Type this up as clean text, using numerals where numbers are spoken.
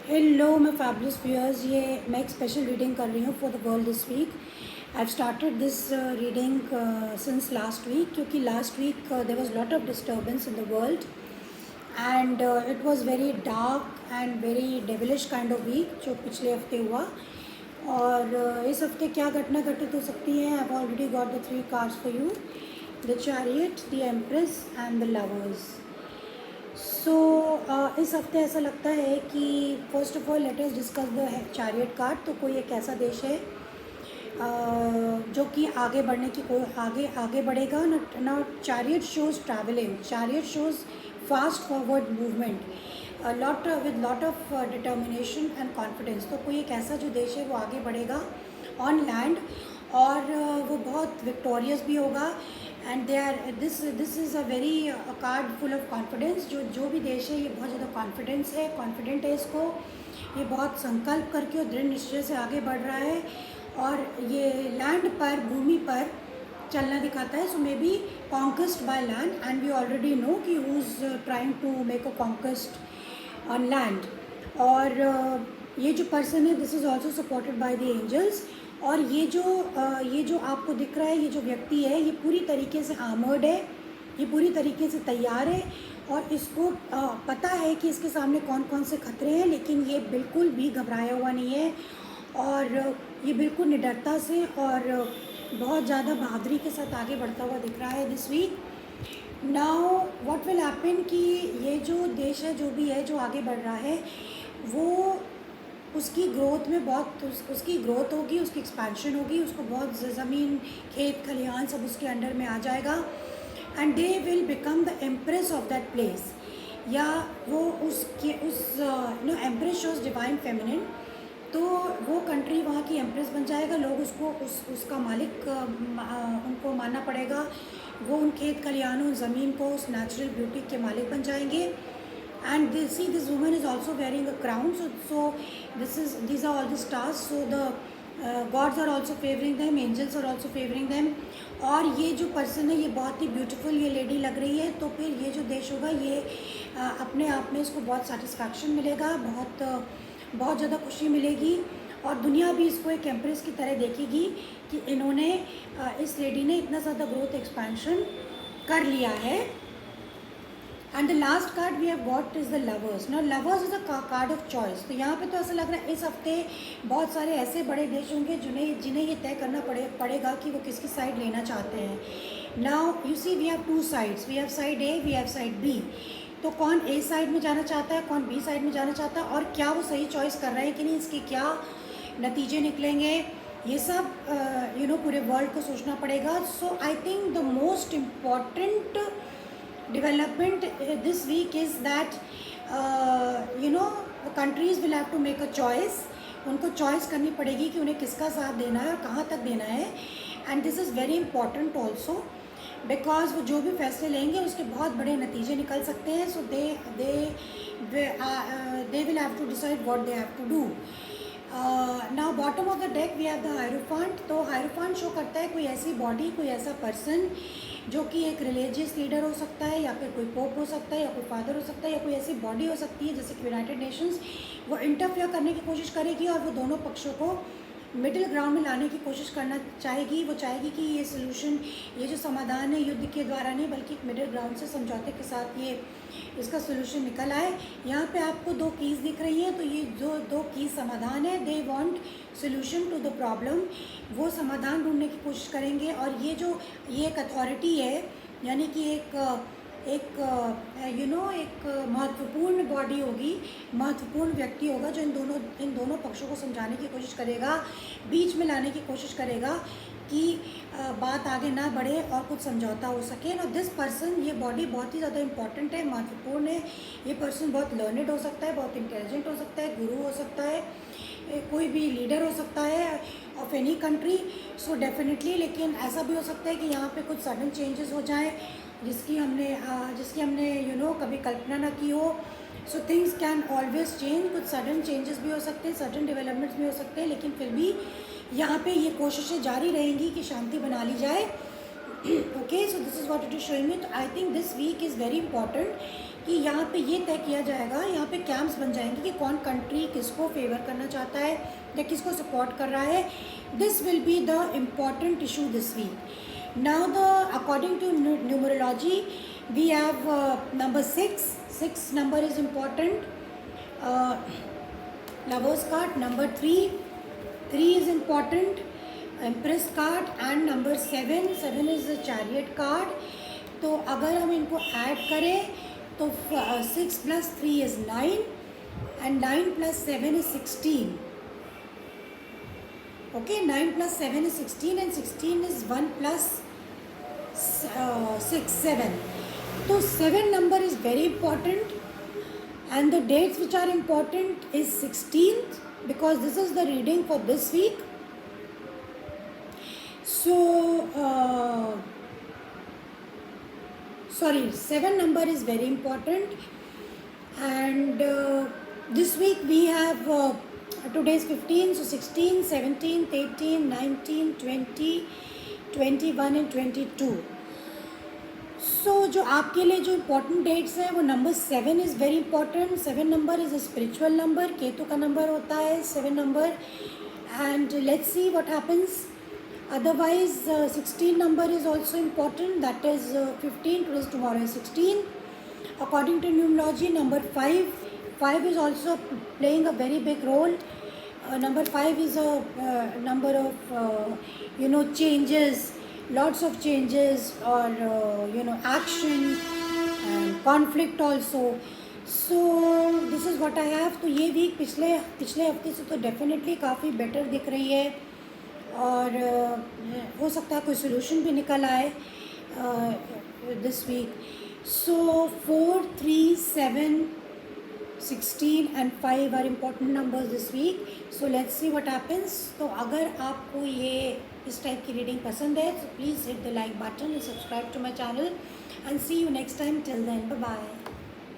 Hello मैं fabulous viewers, ये मैं एक स्पेशल रीडिंग कर रही हूँ for the world this week. I have started this reading since last week, क्योंकि last week there was lot of disturbance in the world and it was very dark and very devilish kind of week जो पिछले हफ्ते हुआ। और इस हफ्ते क्या घटना घटित हो सकती है, I have already got the 3 cards for you, the chariot, the empress and the lovers. So इस हफ्ते ऐसा लगता है कि first of all let us discuss the chariot card. तो कोई एक ऐसा देश है जो कि आगे बढ़ने की कोई आगे बढ़ेगा ना। Chariot shows travelling, chariot shows fast forward movement, lot of determination and confidence. तो कोई एक ऐसा जो देश है वो आगे बढ़ेगा ऑन लैंड और वो बहुत विक्टोरियस भी होगा and they are this is a very card full of confidence. जो भी देश है ये बहुत ज़्यादा कॉन्फिडेंट है इसको, ये बहुत संकल्प करके और दृढ़ निश्चय से आगे बढ़ रहा है और ये लैंड पर, भूमि पर चलना दिखाता है। So may be conquest by land and we already know कि who is trying to make a conquest on land. और ये जो पर्सन है this is also supported by the angels. और ये जो आपको दिख रहा है, ये जो व्यक्ति है ये पूरी तरीके से आर्मर्ड है, ये पूरी तरीके से तैयार है और इसको पता है कि इसके सामने कौन कौन से खतरे हैं, लेकिन ये बिल्कुल भी घबराया हुआ नहीं है और ये बिल्कुल निडरता से और बहुत ज़्यादा बहादुरी के साथ आगे बढ़ता हुआ दिख रहा है this week. Now what will happen कि ये जो देश है, जो भी है, जो आगे बढ़ रहा है, वो उसकी ग्रोथ में बहुत उसकी ग्रोथ होगी, उसकी एक्सपेंशन होगी, उसको बहुत ज़मीन, खेत खलिहान सब उसके अंडर में आ जाएगा and they will become the empress of that place. या वो उसके एम्प्रेस शोज डिवाइन फेमिनिन, तो वो कंट्री वहाँ की एम्प्रेस बन जाएगा। लोग उसको उसका मालिक उनको मानना पड़ेगा। वो उन खेत खलिहानों, ज़मीन को, उस नेचुरल ब्यूटी के मालिक बन जाएंगे। And they see this woman is also wearing a crown, so these are all the stars, so the gods are also favoring them, angels are also favoring them। और ये जो पर्सन है ये बहुत ही ब्यूटीफुल ये लेडी लग रही है, तो फिर ये जो देश होगा ये अपने आप में इसको बहुत सेटिस्फैक्शन मिलेगा, बहुत ज़्यादा खुशी मिलेगी और दुनिया भी इसको एक एम्प्रेस की तरह देखेगी कि इन्होंने इस लेडी ने इतना ज़्यादा ग्रोथ एक्सपेंशन कर लिया है। And the last card we have got is the lovers. Now lovers is a card of choice. तो यहाँ पे तो ऐसा लग रहा है इस हफ्ते बहुत सारे ऐसे बड़े देश होंगे जिन्हें ये तय करना पड़ेगा कि वो किसकी साइड लेना चाहते हैं। Now you see we have 2 sides, we have side A, we have side B. तो कौन ए साइड में जाना चाहता है, कौन बी साइड में जाना चाहता है और क्या वो सही चॉइस कर रहे हैं कि नहीं, इसके क्या नतीजे निकलेंगे, ये सब पूरे वर्ल्ड को सोचना पड़ेगा। So I think the most important development this week is that countries will have to make a choice। उनको चॉइस करनी पड़ेगी कि उन्हें किसका साथ देना है और कहाँ तक देना है। And this is very important also because वो जो भी फैसले लेंगे उसके बहुत बड़े नतीजे निकल सकते हैं। So they will have to decide what they have to do. Now bottom of the deck we have the hierophant. तो हायरोफांट शो करता है कोई ऐसी बॉडी, कोई ऐसा पर्सन जो कि एक रिलीजियस लीडर हो सकता है या फिर कोई पोप हो सकता है या कोई फादर हो सकता है या कोई ऐसी बॉडी हो सकती है जैसे कि यूनाइटेड नेशंस। वो इंटरफेयर करने की कोशिश करेगी और वो दोनों पक्षों को मिडिल ग्राउंड में लाने की कोशिश करना चाहेगी। वो चाहेगी कि ये सोल्यूशन, ये जो समाधान है युद्ध के द्वारा नहीं बल्कि मिडिल ग्राउंड से समझौते के साथ ये इसका सोल्यूशन निकल आए। यहाँ पे आपको 2 कीज़ दिख रही हैं, तो ये जो 2 कीज़ समाधान है, they want solution to the problem. वो समाधान ढूंढने की कोशिश करेंगे और ये एक अथॉरिटी है, यानी कि एक महत्वपूर्ण बॉडी होगी, महत्वपूर्ण व्यक्ति होगा जो इन दोनों पक्षों को समझाने की कोशिश करेगा, बीच में लाने की कोशिश करेगा कि बात आगे ना बढ़े और कुछ समझौता हो सके। और दिस पर्सन, ये बॉडी बहुत ही ज़्यादा इंपॉर्टेंट है, महत्वपूर्ण है। ये पर्सन बहुत लर्नेड हो सकता है, बहुत इंटेलिजेंट हो सकता है, गुरु हो सकता है, कोई भी लीडर हो सकता है of any country. So definitely, लेकिन ऐसा भी हो सकता है कि यहाँ पे कुछ सडन चेंजेस हो जाएं जिसकी हमने कभी कल्पना ना की हो। So things can always change. कुछ सडन चेंजेस भी हो सकते हैं, सडन डेवलपमेंट्स भी हो सकते हैं, लेकिन फिर भी यहाँ पे ये कोशिशें जारी रहेंगी कि शांति बना ली जाए। Okay, so this is what it is showing me. तो I think this week is very important कि यहाँ पे ये तय किया जाएगा, यहाँ पे कैंप्स बन जाएंगे कि कौन कंट्री किसको फेवर करना चाहता है या किसको सपोर्ट कर रहा है. This will be the important issue this week. Now the according to numerology we have number 6. 6 number is important. Lovers card. Number 3. 3 is important. Empress card. And number 7. 7 is the chariot card. तो अगर हम इनको add करें तो 6 plus 3 is 9 and 9 plus 7 is 16. Okay, 9 plus 7 is 16 and 16 is 1 plus 6, 7. So 7 number is very important, and the dates which are important is 16th, because this is the reading for this week. So 7 number is very important, and this week we have today is 15, so 16, 17, 18, 19, 20, 21 and 22. So जो आपके लिए जो important dates हैं वो number 7 is very important. 7 number is a spiritual number, Ketu का number होता है 7 number, and let's see what happens. Otherwise, 16 number is also important. That is 15. Today, tomorrow is 16. According to numerology, number 5. 5 is also playing a very big role. Number 5 is a number of changes, lots of changes, or action and conflict also. So this is what I have. तो ये week पिछले हफ्ते से तो definitely काफ़ी better दिख रही है, और हो सकता है कोई सोल्यूशन भी निकल आए this week. So 4, 3, 7, 16 and 5 are important numbers this week. So let's see what happens. तो अगर आपको ये इस टाइप की रीडिंग पसंद है तो please hit the like button and subscribe to my channel, and see you next time. Till then, bye bye.